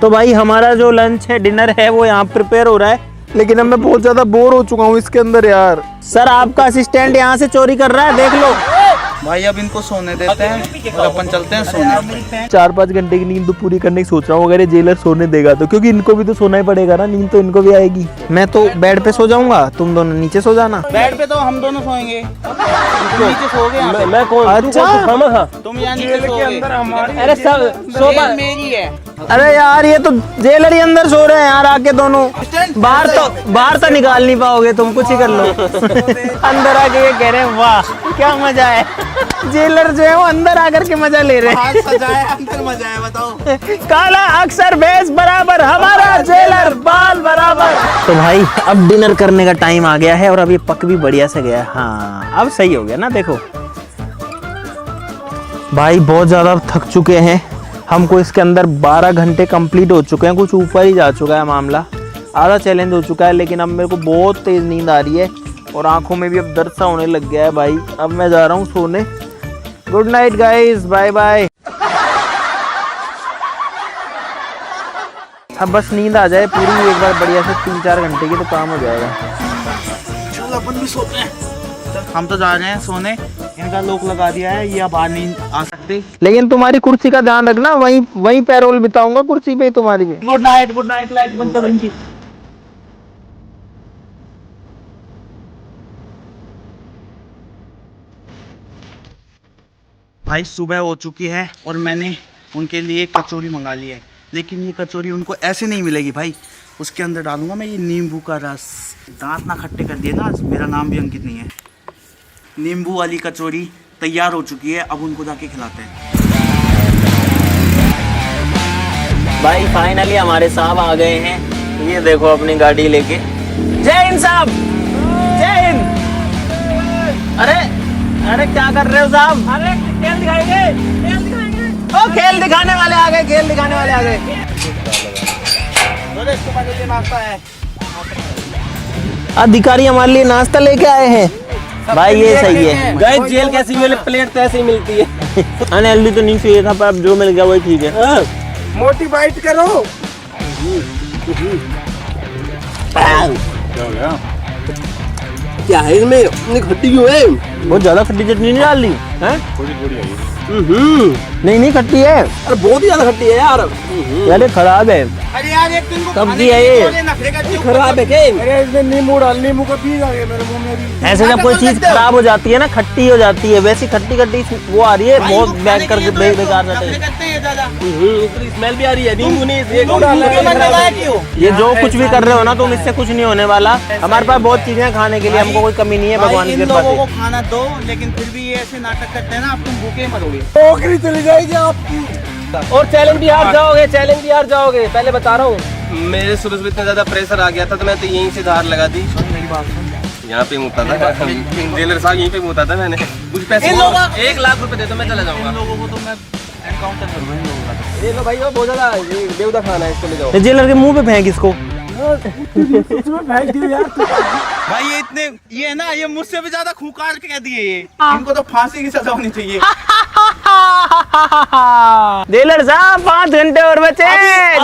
S1: तो भाई हमारा जो लंच है, डिनर है, वो यहाँ प्रिपेयर हो रहा है लेकिन अब मैं बहुत ज्यादा बोर हो चुका हूँ इसके अंदर यार। सर आपका असिस्टेंट यहाँ से चोरी कर रहा है, देख लो।
S2: भाई अब इनको सोने देते हैं और अपन चलते हैं सोने।
S1: 4-5 घंटे की नींद तो पूरी करने की सोच रहा हूँ अगर ये जेलर सोने देगा तो, क्योंकि इनको भी तो सोना ही पड़ेगा ना, नींद तो इनको भी आएगी। मैं तो बेड पे सो जाऊंगा, तुम दोनों नीचे सो जाना।
S2: बेड पे तो हम दोनों सोएंगे, तुम नीचे सोओगे यहाँ पे।
S3: मैं कौन?
S1: अच्छा
S2: तुम यहाँ नीचे सोओगे।
S3: अरे सोफा
S2: मेरी है।
S1: अरे यार ये तो जेलर ही अंदर सो रहे हैं यार आके दोनों। बाहर तो निकाल नहीं पाओगे तुम, कुछ ही कर लो। अंदर आके ये कह रहे हैं वाह क्या मजा है। जेलर जो है वो अंदर आकर के मजा ले रहे हैं।
S2: सजाया अंदर मजा है, बताओ।
S1: काला अक्सर बेस बराबर, हमारा जेलर बाल बराबर। तो भाई अब डिनर करने का टाइम आ गया है और अब ये पक भी बढ़िया से गया। हाँ अब सही हो गया ना, देखो भाई बहुत ज्यादा थक चुके हैं। हमको इसके अंदर 12 घंटे कंप्लीट हो चुके हैं, कुछ ऊपर ही जा चुका है मामला, आधा चैलेंज हो चुका है। लेकिन अब मेरे को बहुत तेज नींद आ रही है और आंखों में भी अब दर्द सा होने लग गया है भाई। अब मैं जा रहा हूँ सोने। Good night guys, bye bye. अब बस नींद आ जाए पूरी एक बार बढ़िया से 3-4 घंटे की, तो काम हो जाएगा।
S2: चल अपन भी सोते हैं। हम तो जा रहे हैं सोने, इनका लॉक लगा दिया है, ये बाहर नहीं आ सकते।
S1: लेकिन तुम्हारी कुर्सी का ध्यान रखना, वहीं पैरोल बिताऊंगा कुर्सी पे तुम्हारी भी।
S2: गुड नाइट, लाइट बंद कर इनकी। भाई सुबह हो चुकी है और मैंने उनके लिए कचौरी मंगा ली है, लेकिन ये कचौरी उनको ऐसे नहीं मिलेगी भाई। उसके अंदर डालूंगा मैं ये नींबू का रस। दांत ना खट्टे कर दिए ना, मेरा नाम भी अंकित नहीं है। नींबू वाली कचौरी तैयार हो चुकी है, अब उनको जाके खिलाते हैं।
S1: भाई फाइनली हमारे साहब आ गए हैं, ये देखो अपनी गाड़ी लेके। जय हिंद साहब, जय हिंद। अरे अरे क्या कर रहे हो साहब? अरे खेल दिखाएंगे, खेल दिखाएंगे। ओ खेल दिखाने वाले आ गए, खेल दिखाने वाले आ गए।
S2: नाश्ता है,
S1: अधिकारी हमारे लिए नाश्ता लेके आए हैं। भाई ये सही है।
S3: गाइस जेल कैसी मिले, प्लेट तो ऐसे ही मिलती है।
S1: अनहेल्दी तो नहीं चाहिए था, पर अब जो मिल गया वही ठीक है।
S4: मोटी बाइट करो।
S3: क्या है इसमें, इतनी खट्टी क्यों है?
S1: बहुत ज्यादा खट्टी चटनी नहीं डाल दी है?
S4: थोड़ी आई है।
S1: नहीं नहीं खट्टी है।
S3: अरे बहुत ही ज्यादा खट्टी है यार।
S1: अरे खराब है।
S2: अरे यार एक दिन को
S1: सब्जी है ये।
S3: खराब है क्या?
S4: अरे इसमें नींबू डाल, नींबू का बीज आ गया मेरे मुंह में भी।
S1: ऐसे जब कोई चीज खराब हो जाती है ना, खट्टी हो जाती है, वैसी खट्टी खट्टी वो आ रही है, बहुत बैग करके बेकार रहता है।
S3: स्मेल भी आ रही है, नींबू नहीं
S1: ये जो कुछ भी कर रहे हो ना तुम, इससे कुछ नहीं होने वाला। हमारे पास बहुत चीजें हैं खाने के लिए, हमको कोई कमी नहीं है भगवान की
S2: इन
S1: कृपा
S2: लोगों
S1: से।
S2: को खाना दो, लेकिन फिर भी ये ऐसे नाटक करते हैं ना, अब तुम भूखे मरोगे।
S4: नौकरी चली जाएगी आपकी।
S3: और चैलेंज भी हार जाओगे, चैलेंज भी हार जाओगे, पहले बता रहा हूँ। मेरे सुबह सुबह इतना ज्यादा प्रेशर आ गया था तो मैं तो यहीं से धार लगा दी।
S2: मेरी बात सुन,
S3: यहाँ पे मुता था जेलर साहब, यहीं पे मुता था मैंने। कुछ पैसे 1 लाख रुपए दे दो, मैं चला जाऊंगा।
S2: इन लोगों को तो मैं एनकाउंटर करूंगा इन लोगों का।
S3: ये लो भाई, वो बहुत ज्यादा बेहुदा खाना है, इसको ले जाओ।
S1: जेलर के मुंह पे फेंक इसको।
S4: इसमें फेंक दियो यार।
S2: भाई ये इतने ये है ना, ये मुझसे भी ज्यादा खूंखार कह दिए ये। इनको तो फांसी की सजा होनी चाहिए।
S1: जेलर साहब 5 घंटे और बचे,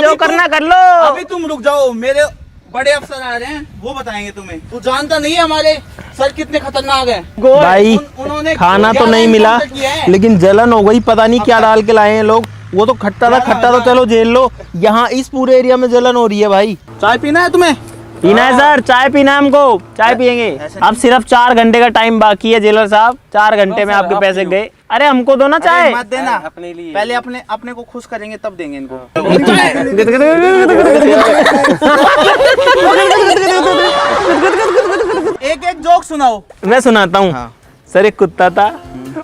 S1: जो करना कर लो।
S2: अभी तुम रुक जाओ, मेरे बड़े अफसर आ रहे हैं, वो बताएंगे तुम्हें। तू जानता नहीं है हमारे सर कितने खतरनाक हैं।
S1: भाई
S2: उन्होंने
S1: खाना तो
S2: क्या
S1: नहीं मिला,
S2: एनकाउंटर किया है।
S1: लेकिन जलन हो गई, पता नहीं क्या डाल के लाए हैं लोग। वो तो खट्टा था, खट्टा तो चलो जेल लो, यहाँ इस पूरे एरिया में जलन हो रही है भाई।
S2: चाय पीना है तुम्हें?
S1: पीना है सर, चाय पीना है हमको, चाय पियेंगे। अब सिर्फ 4 घंटे का टाइम बाकी है जेलर साहब, 4 घंटे में आपके पैसे गए। अरे हमको दो ना चाय।
S2: मत देना,
S3: अपने लिए
S2: पहले अपने को खुश करेंगे तब देंगे इनको। एक एक जोक सुनाओ।
S1: मैं सुनाता हूँ।
S2: हाँ।
S1: सर एक कुत्ता था,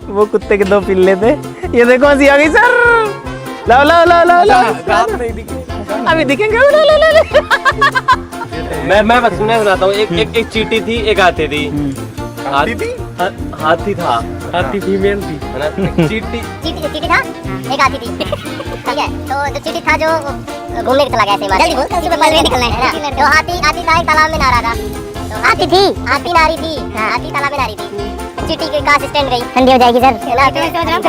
S1: वो कुत्ते के 2 पिल्ले थे। ये देखो हंसी आ गई सर। लाओ लाओ लाओ लाओ लाओ, अभी दिखेंगे।
S3: मैं बस मैं सुनाता हूँ। एक चींटी थी, एक हाथी थी। हाथी था, हाथी फीमेल थी, है ना? चींटी
S6: चींटी था, एक हाथी थी। ठीक है, तो जो चींटी था जो घूमने चला गया ऐसे जल्दी बोल, उसके पल में निकलना है ना। तो हाथी था, एक तालाब में नहा रहा था। तो हाथी थी, हाथी नारी थी, हाथी तालाब में नारी थी। चींटी के कार असिस्टेंट गई, ठंडी हो जाएगी सर। फिर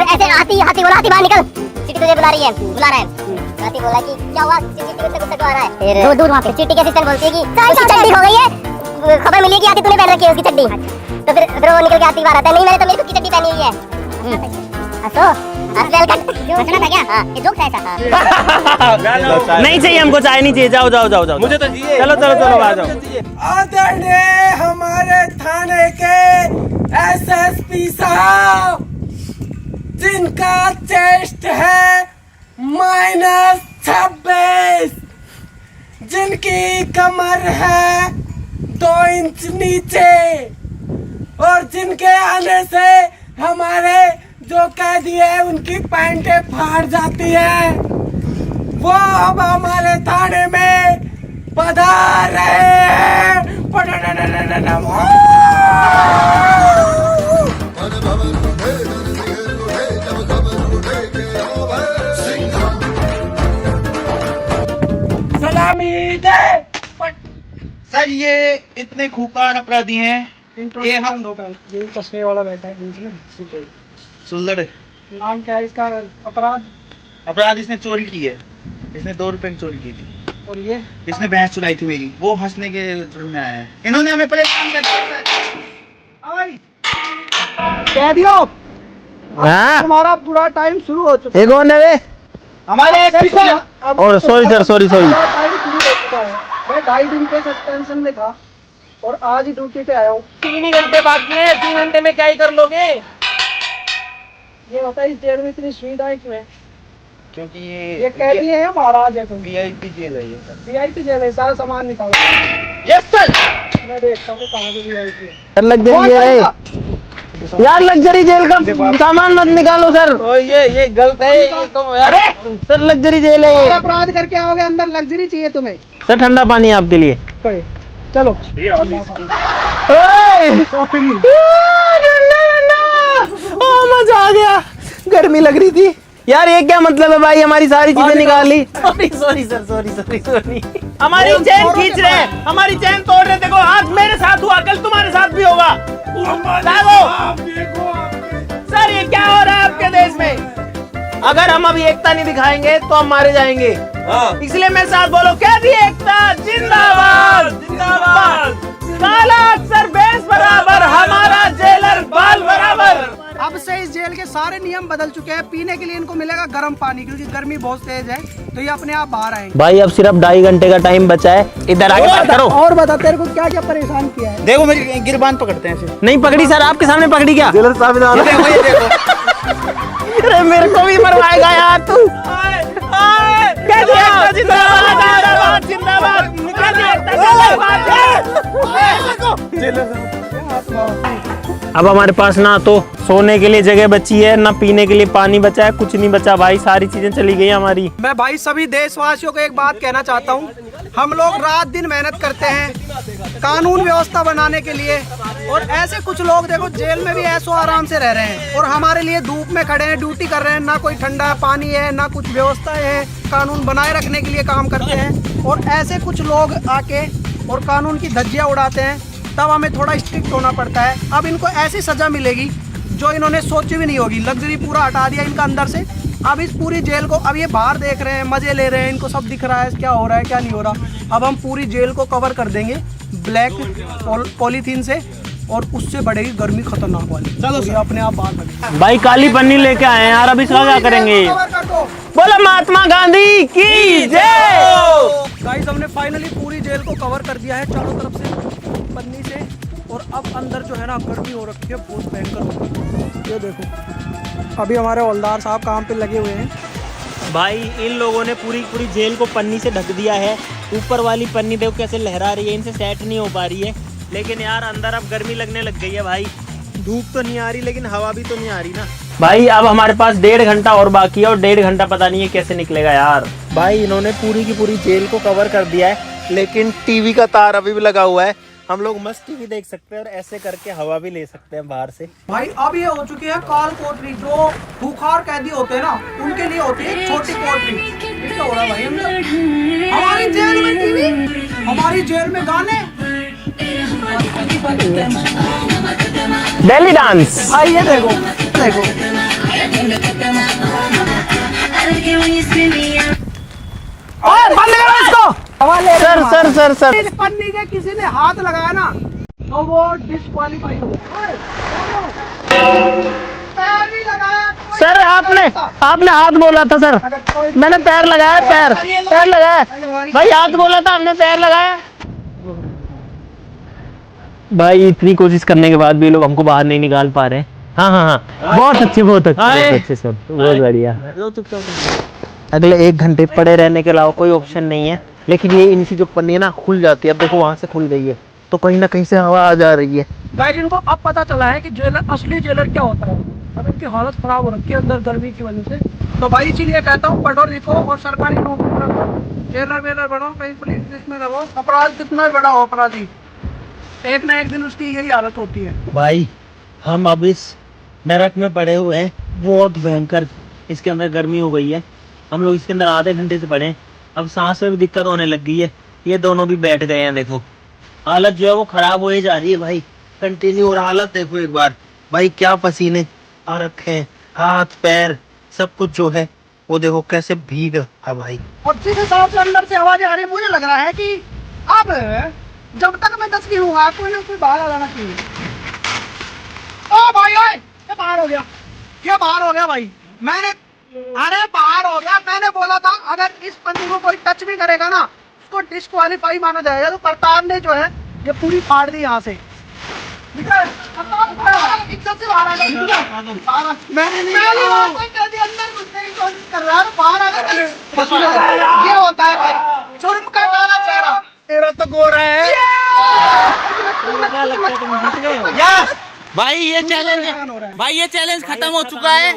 S6: ऐसे हाथी बोला, हाथी बाहर निकल, चींटी तुझे बुला रही है, बुला रहा है। हाथी बोला कि क्या हुआ, चींटी को गुस्सा क्यों आ रहा है? फिर दूर वहाँ पे चींटी के असिस्टेंट बोलती है कि उसकी चड्डी खो गई है, खबर मिली है कि हाथी तूने पहन रखी है उसकी चड्डी। तो फिर वो निकल के हाथी बाहर आता है, नहीं मैंने तो मेरी खुद की चड्डी पहनी हुई है। हंसना था क्या? ये जोक था ऐसा।
S1: नहीं चाहिए हमको चाय, नहीं चाहिए। जाओ जाओ जाओ जाओ,
S3: मुझे तो चाहिए।
S1: चलो चलो चलो आ जाओ।
S4: आदरणीय हमारे थाने के एसएसपी साहब, जिनका चेस्ट है -26, जिनकी कमर है 2 इंच नीचे, और जिनके आने से हमारे जो कैदी है उनकी पैंटें फाड़ जाती है, वो अब हमारे थाने में पधार रहे हैं। सलामी दे।
S2: सर ये इतने खूंखार अपराधी हैं, ये हम
S4: ये चश्मे वाला बैठा है।
S2: सुल्लड़
S4: नाम क्या है इसका?
S2: अपराध इसने चोरी की है, इसने 2 रुपए की चोरी की थी।
S4: और ये
S2: इसने भैंस चुराई थी मेरी, वो हंसने के जुर्म में आया है। इन्होंने हमें परेशान कर दिया।
S4: कह दियो
S1: हाँ
S4: तुम्हारा पूरा टाइम शुरू हो चुका
S1: ये कौन है वे?
S2: हमारे
S4: है।
S1: और सॉरी सर, सॉरी सॉरी।
S4: पूरा टाइम शुरू हो चुका है। मैं 2.5 दिन के सस्पेंशन में था और आज ही ड्यूटी पे आया हूँ।
S3: 3 ही घंटे बाकी है, 3 घंटे में क्या ही कर लोगे?
S5: ये बताइए इस जेल में इतनी सुविधाएं क्यों है?
S2: क्योंकि
S5: ये कैदी है या महाराज है?
S2: VIP जेल है ये सर।
S5: VIP जेल है, सारा सामान निकालो।
S2: Yes sir.
S5: मैं देखता हूँ कहाँ पे VIP है।
S1: यार लग्जरी जेल का सामान मत निकालो सर।
S2: ये गलत है
S1: अरे सर लग्जरी जेल है ये।
S5: अपराध करके आओगे, अंदर लग्जरी चाहिए तुम्हें।
S1: सर ठंडा पानी है आपके लिए।
S5: चलो
S1: मजा आ गया। गर्मी लग रही थी यार। ये क्या मतलब है भाई, हमारी सारी चीजें निकाली। Sorry sir, sorry. हमारी चैन खींच रहे हैं, हमारी चैन तोड़ रहे। देखो आज मेरे साथ हुआ, कल तुम्हारे साथ भी होगा। सर ये क्या हो रहा है आपके देश में? अगर हम अभी एकता नहीं दिखाएंगे तो हम मारे जाएंगे। इसलिए मेरे साथ बोलो, क्या भी एकता जिंदाबाद जिंदाबाद। काला अक्सर बेस बराबर, हमारा जेलर बाल बराबर।
S5: अब से इस जेल के सारे नियम बदल चुके हैं। पीने के लिए इनको मिलेगा गर्म पानी, क्योंकि गर्मी बहुत तेज है, तो ये अपने आप बाहर आएंगे।
S1: भाई अब सिर्फ 2.5 घंटे का टाइम बचा है। इधर आके बात करो।
S5: और बता तेरे को क्या क्या परेशान किया है?
S2: देखो मेरी गिरबान पकड़ते हैं सिर्फ।
S1: नहीं पकड़ी सर, आपके सामने पकड़ी क्या?
S2: जेलर साहब ये देखो।
S1: अरे मेरे को भी मरवाएगा यार तू। जिंदाबाद जिंदाबाद। अब हमारे पास ना तो सोने के लिए जगह बची है, ना पीने के लिए पानी बचा है, कुछ नहीं बचा भाई। सारी चीजें चली गई हमारी।
S5: मैं भाई सभी देशवासियों को एक बात कहना चाहता हूँ। हम लोग रात दिन मेहनत करते हैं कानून व्यवस्था बनाने के लिए, और ऐसे कुछ लोग देखो जेल में भी ऐसो आराम से रह रहे हैं, और हमारे लिए धूप में खड़े हैं, ड्यूटी कर रहे हैं। ना कोई ठंडा पानी है, ना कुछ व्यवस्था है, कानून बनाए रखने के लिए काम करते हैं। और ऐसे कुछ लोग आके और कानून की धज्जियां उड़ाते हैं, तब हमें थोड़ा स्ट्रिक्ट होना पड़ता है। अब इनको ऐसी सजा मिलेगी जो इन्होंने सोची भी नहीं होगी। लग्जरी पूरा हटा दिया इनका अंदर से। अब इस पूरी जेल को, अब ये बाहर देख रहे हैं, मजे ले रहे हैं, इनको सब दिख रहा है क्या हो रहा है क्या नहीं हो रहा। अब हम पूरी जेल को कवर कर देंगे ब्लैक पॉलीथीन से, और उससे बढ़ेगी गर्मी खतरनाक वाली। चलो ये अपने आप बाहर बढ़ेगी।
S1: भाई काली पन्नी लेके आए हैं यार, अब इसका क्या करेंगे? बोलो महात्मा गांधी की जय।
S5: गाइस हमने फाइनली पूरी जेल को कवर कर दिया है चारों तरफ से पन्नी से, और अब अंदर जो है ना गर्मी हो रखी है, बहुत भयंकर हो रही है। ये देखो अभी हमारे हवलदार साहब काम पे लगे हुए हैं।
S1: भाई इन लोगों ने पूरी पूरी जेल को पन्नी से ढक दिया है। ऊपर वाली पन्नी देखो कैसे लहरा रही है, इनसे सेट नहीं हो पा रही है। लेकिन यार अंदर अब गर्मी लगने लग गई है भाई। धूप तो नहीं आ रही, लेकिन हवा भी तो नहीं आ रही ना भाई। अब हमारे पास 1.5 घंटा और बाकी है, और 1.5 घंटा पता नहीं है कैसे निकलेगा यार। भाई इन्होंने पूरी की पूरी जेल को कवर कर दिया है, लेकिन टीवी का तार अभी भी लगा हुआ है। हम लोग मस्त टीवी देख सकते हैं, और ऐसे करके हवा भी ले सकते हैं बाहर से।
S5: भाई अब ये हो चुकी है काल कोठरी। जो भूखार कैदी होते हैं ना, उनके लिए होती है छोटी कोठरी। ये क्या हो रहा है भाई अंदर? हमारी जेल में टीवी, हमारी जेल में गाने।
S1: दिल्ली डांस।
S5: भाई ये देखो देखो और बंद करो इसको।
S1: सर सर सर सर
S5: इस पन्नी के किसी ने हाथ लगाया ना तो वो डिस्क्वालीफाई हो गया। पैर भी लगाया
S1: सर, आपने हाथ बोला था सर। मैंने पैर लगाया, पैर लगाया भाई। हाथ बोला था, हमने पैर लगाया। भाई इतनी कोशिश करने के बाद भी लोग हमको बाहर नहीं निकाल पा रहे हैं। हाँ, बहुत अच्छे सर, बहुत बढ़िया। अगले 1 घंटे पड़े रहने के अलावा कोई ऑप्शन नहीं है। लेकिन ये इनकी जो पन्नी है ना खुल जाती है। अब देखो वहां से खुल गई है, तो कहीं ना कहीं से हवा आ जा रही है।
S5: गाइस इनको अब पता चला है कि जेलर, असली जेलर क्या होता है। अब इनकी हालत खराब हो रखी है अंदर गर्मी की वजह से। तो भाई इसीलिए कहता हूँ पढ़ो लिखो और सरकारी नौकरी करो, जेलर वेलर बनो, कहीं पुलिस में रहो। अपराध कितना बड़ा हो अपराधी, एक ना एक दिन उसकी यही हालत होती है।
S1: भाई हम अब इस नरक में पड़े हुए हैं, बहुत भयंकर। इसके अंदर गर्मी हो गई है। हम लोग इसके अंदर आधे घंटे से पड़े हैं, अब सांस में भी दिक्कत होने लग गई है। ये दोनों भी बैठ गए हैं, देखो हालत जो है वो खराब हो ही जा रही है भाई, कंटिन्यू। और हालत देखो एक बार भाई, क्या पसीने आ रखे हैं, हाथ पैर सब कुछ जो है वो देखो कैसे भीग है भाई।
S5: और जिस हिसाब से अंदर से आवाजें आ रही, मुझे लग रहा है कि अब जब तक मैं 10 की हूँ कोई ना कोई बाहर आ जाना चाहिए। ओ भाई ओए, ये बाहर हो गया, ये बाहर हो गया भाई। अरे बाहर हो गया। मैंने बोला था अगर इस बंदी को कोई टच भी करेगा ना उसको डिस्क्वालीफाई माना जाएगा। तो करतार ने जो है ये पूरी फाड़ दी यहाँ से। इज्जत से
S2: भाई ये चैलेंज खत्म हो चुका है।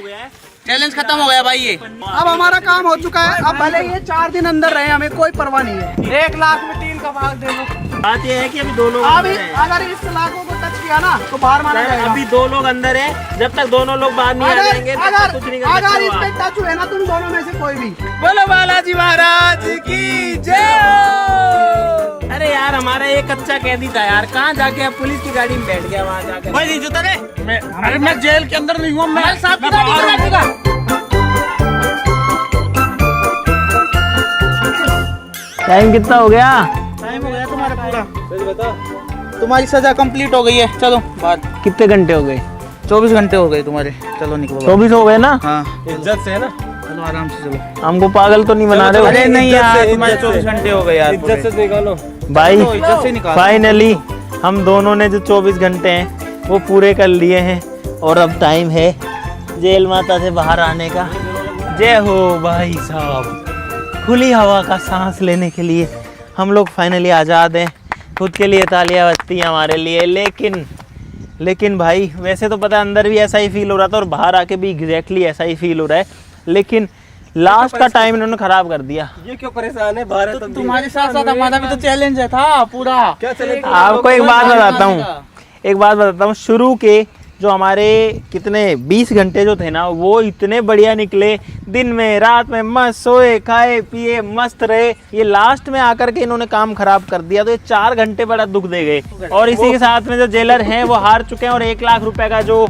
S2: चैलेंज खत्म हो गया भाई। ये
S7: अब हमारा काम हो चुका है। अब भले ये 4 दिन अंदर रहे, हमें कोई परवाह नहीं है। 1 लाख में 3 का भाग दे दो।
S1: बात ये है कि अभी 2 लोग
S7: अभी अगर इस लाखों को टच किया ना तो बाहर माना जाएगा।
S1: अभी 2 लोग अंदर है, जब तक दोनों लोग बाहर नहीं आ जाएंगे तब तक कुछ नहीं कर
S7: अगर
S1: सकते
S7: इस
S1: हो
S7: पे
S1: आप।
S7: टच हुए ना तुम दोनों में से कोई भी,
S1: बोलो बालाजी महाराज की जय। अरे यार हमारा ये कच्चा कैदी था यार, कहाँ जाके अब पुलिस की गाड़ी में बैठ गया वहाँ जाकर।
S2: भाई नहीं जुता रे।
S4: अरे मैं जेल के अंदर नहीं हूँ, मैं
S2: साथ की गाड़ी में बैठेगा।
S1: टाइम कितना हो गया?
S2: टाइम हो गया तुम्हारा पूरा। तुम्हारी सजा कंप्लीट हो गई है, चलो बाहर।
S1: कितने घंटे हो गए?
S2: 24 घंटे हो गए तुम्हारे, चलो निकलो।
S1: 24 हो गए ना?
S2: हाँ
S4: इज्जत से है ना,
S2: चलो आराम से चलो।
S1: हमको पागल तो नहीं बना रहे हो?
S2: अरे नहीं यार,
S4: इज्जत
S2: तुम्हारे
S4: से,
S2: 24 घंटे हो गए यार।
S4: इज्जत से निकालो।
S1: भाई
S2: तो इज्जत से निकालो।
S1: फाइनली हम दोनों ने जो 24 घंटे हैं वो पूरे कर लिए हैं और अब टाइम है जेल माता से बाहर आने का। जय हो भाई साहब। खुली हवा का सांस लेने के लिए हम लोग फाइनली आज़ाद हैं। खुद के लिए तालियां बजती हैं हमारे लिए। लेकिन भाई वैसे तो पता है अंदर भी ऐसा ही फील हो रहा था और बाहर आके भी एग्जैक्टली ऐसा ही फील हो रहा है, लेकिन लास्ट का टाइम इन्होंने खराब कर दिया।
S4: ये क्यों परेशान है? बाहर है
S2: तो तुम्हारे साथ साथ हमारा भी तो चैलेंज है था पूरा।
S4: क्या चले?
S1: आपको एक बात बताता हूँ, शुरू के जो हमारे कितने 20 घंटे जो थे ना वो इतने बढ़िया निकले। दिन में रात में मस्त सोए खाए पिए मस्त रहे। ये लास्ट में आकर के इन्होंने काम खराब कर दिया, तो ये 4 घंटे बड़ा दुख दे गए। और इसी के साथ में जो जेलर हैं वो हार चुके हैं और 1 लाख रुपए का जो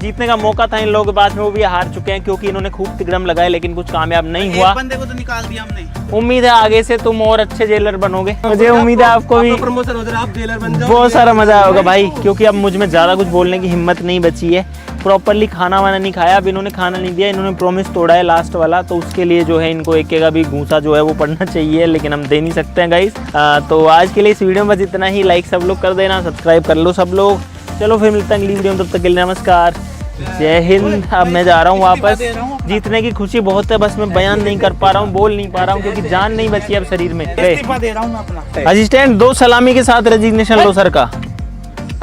S1: जीतने का मौका था इन लोगों के पास में वो भी हार चुके हैं, क्योंकि इन्होंने खूब तिकड़म लगाए लेकिन कुछ कामयाब नहीं हुआ।
S2: एक बंदे को तो निकाल दिया हमने।
S1: उम्मीद है आगे से तुम और अच्छे जेलर बनोगे। मुझे उम्मीद है आपको भी
S4: प्रमोशन हो जाए, आप जेलर बन जाओ।
S1: बहुत सारा मजा आएगा भाई, क्योंकि अब मुझ में ज़्यादा कुछ बोलने की हिम्मत नहीं बची है। प्रॉपरली खाना वाना नहीं खाया, अब इन्होंने खाना नहीं दिया, इन्होंने प्रॉमिस तोड़ा है लास्ट वाला, तो उसके लिए जो है इनको एक का भी घूसा जो है वो पड़ना चाहिए, लेकिन हम दे नहीं सकते हैं गाइस। तो आज के लिए इस वीडियो में बस इतना ही। लाइक सब लोग कर देना, सब्सक्राइब कर लो सब लोग। चलो फिर मिलते हैं अगली वीडियो में, तब तक के लिए नमस्कार, जय हिंद। अब मैं जा रहा हूँ वापस। जीतने की खुशी बहुत है, बस मैं बयान नहीं कर पा रहा हूँ, बोल नहीं पा रहा हूँ, क्योंकि जान नहीं बची अब शरीर में।
S2: इस्तीफा दे रहा हूँ मैं अपना।
S1: असिस्टेंट 2 सलामी के साथ रेजिग्नेशन लो सर का।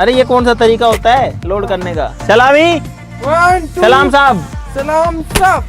S1: अरे ये कौन सा तरीका होता है लोड करने का? सलामी,
S7: 1 2
S1: सलाम साहब।
S7: सलाम साहब।